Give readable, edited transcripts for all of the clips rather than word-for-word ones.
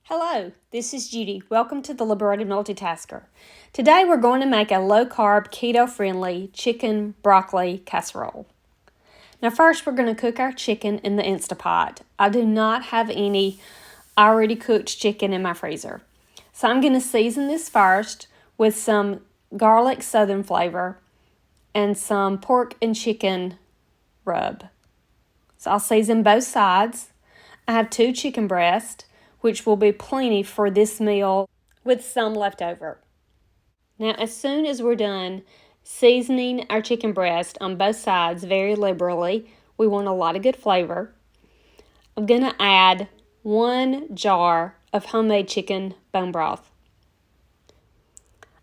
Hello, this is Judy. Welcome to the Liberated Multitasker. Today we're going to make a low-carb, keto-friendly chicken broccoli casserole. Now first we're going to cook our chicken in the Instapot. I do not have any already cooked chicken in my freezer. So I'm going to season this first with some garlic southern flavor and some pork and chicken rub. So I'll season both sides. I have 2 chicken breasts, which will be plenty for this meal with some left over. Now, as soon as we're done seasoning our chicken breast on both sides very liberally, we want a lot of good flavor, I'm going to add 1 jar of homemade chicken bone broth.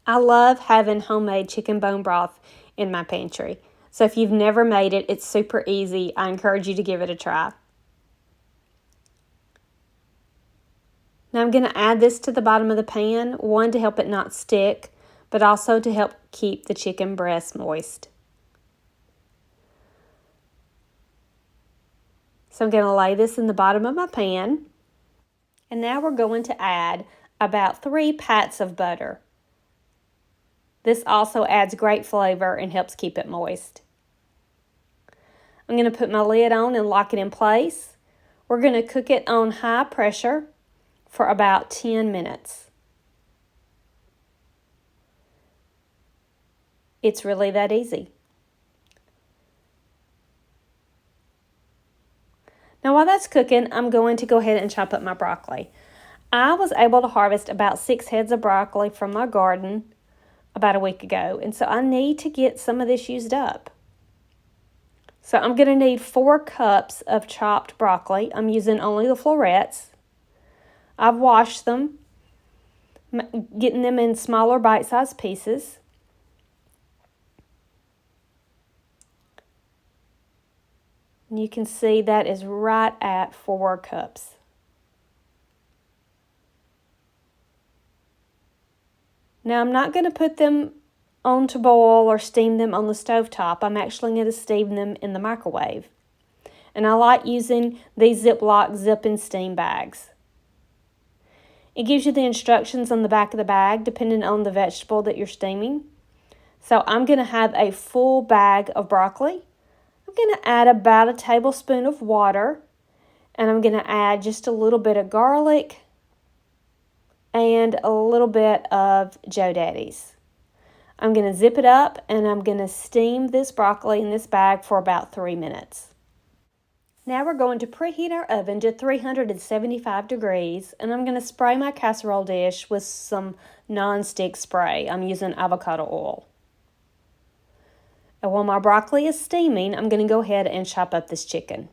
I love having homemade chicken bone broth in my pantry. So if you've never made it, it's super easy. I encourage you to give it a try. Now I'm going to add this to the bottom of the pan, one to help it not stick, but also to help keep the chicken breast moist. So I'm going to lay this in the bottom of my pan. And now we're going to add about 3 pats of butter. This also adds great flavor and helps keep it moist. I'm going to put my lid on and lock it in place. We're going to cook it on high pressure for about 10 minutes. It's really that easy. Now while that's cooking, I'm going to go ahead and chop up my broccoli. I was able to harvest about 6 heads of broccoli from my garden about a week ago, and so I need to get some of this used up. So I'm going to need 4 cups of chopped broccoli. I'm using only the florets. I've washed them, getting them in smaller bite-sized pieces. And you can see that is right at 4 cups. Now I'm not going to put them on to boil or steam them on the stovetop. I'm actually going to steam them in the microwave. And I like using these Ziploc zip and steam bags. It gives you the instructions on the back of the bag depending on the vegetable that you're steaming. So I'm going to have a full bag of broccoli. I'm going to add about a tablespoon of water, and I'm going to add just a little bit of garlic and a little bit of Joe Daddy's. I'm going to zip it up and I'm going to steam this broccoli in this bag for about 3 minutes. Now we're going to preheat our oven to 375 degrees, and I'm going to spray my casserole dish with some non-stick spray. I'm using avocado oil. And while my broccoli is steaming, I'm going to go ahead and chop up this chicken.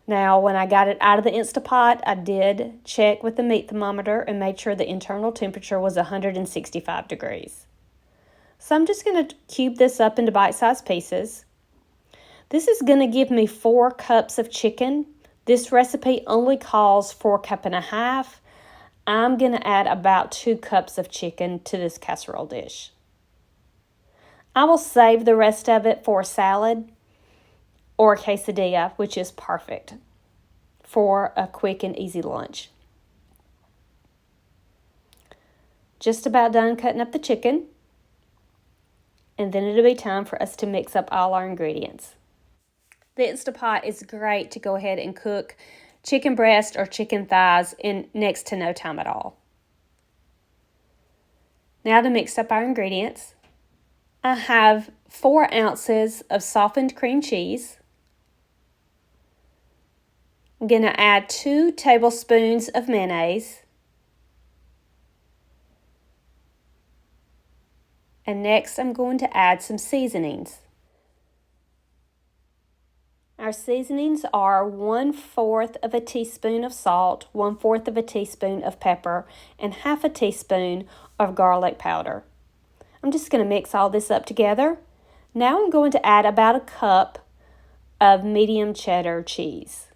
Now, when I got it out of the Instapot, I did check with the meat thermometer and made sure the internal temperature was 165 degrees. So I'm just going to cube this up into bite-sized pieces. This is going to give me 4 cups of chicken. This recipe only calls for 1.5 cups. I'm going to add about 2 cups of chicken to this casserole dish. I will save the rest of it for a salad or a quesadilla, which is perfect for a quick and easy lunch. Just about done cutting up the chicken. And then it'll be time for us to mix up all our ingredients. The Instapot is great to go ahead and cook chicken breast or chicken thighs in next to no time at all. Now to mix up our ingredients, I have 4 ounces of softened cream cheese. I'm going to add 2 tablespoons of mayonnaise. And next I'm going to add some seasonings. Our seasonings are 1/4 of a teaspoon of salt, 1/4 of a teaspoon of pepper, and 1/2 teaspoon of garlic powder. I'm just going to mix all this up together. Now I'm going to add about 1 cup of medium cheddar cheese.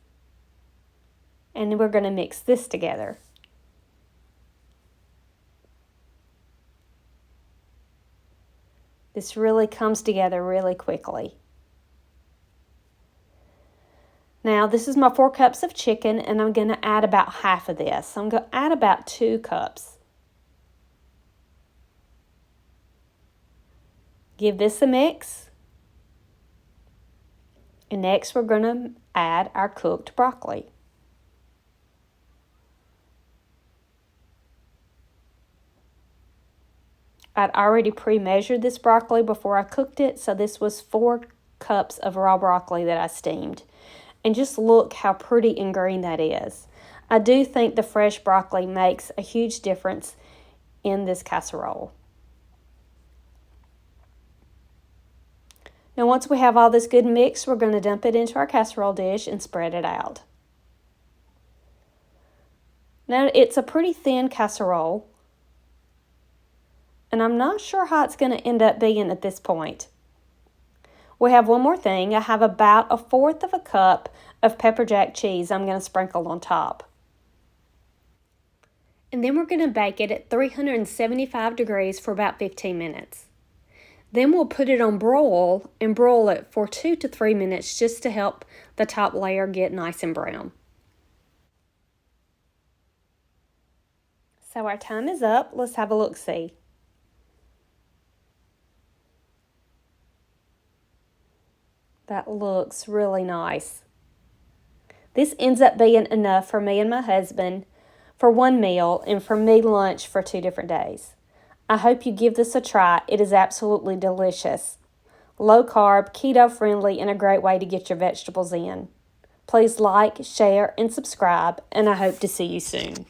And then we're going to mix this together. This really comes together really quickly. Now, this is my 4 cups of chicken, and I'm going to add about half of this. So I'm going to add about 2 cups. Give this a mix. And next, we're going to add our cooked broccoli. I'd already pre-measured this broccoli before I cooked it, so this was 4 cups of raw broccoli that I steamed. And just look how pretty and green that is. I do think the fresh broccoli makes a huge difference in this casserole. Now once we have all this good mix, we're going to dump it into our casserole dish and spread it out. Now it's a pretty thin casserole, and I'm not sure how it's going to end up being at this point. We have one more thing. I have about 1/4 of a cup of pepper jack cheese I'm going to sprinkle on top. And then we're going to bake it at 375 degrees for about 15 minutes. Then we'll put it on broil and broil it for 2 to 3 minutes just to help the top layer get nice and brown. So our time is up. Let's have a look-see. That looks really nice. This ends up being enough for me and my husband for one meal and for me lunch for 2 different days. I hope you give this a try. It is absolutely delicious. Low carb, keto friendly, and a great way to get your vegetables in. Please like, share, and subscribe, and I hope to see you soon.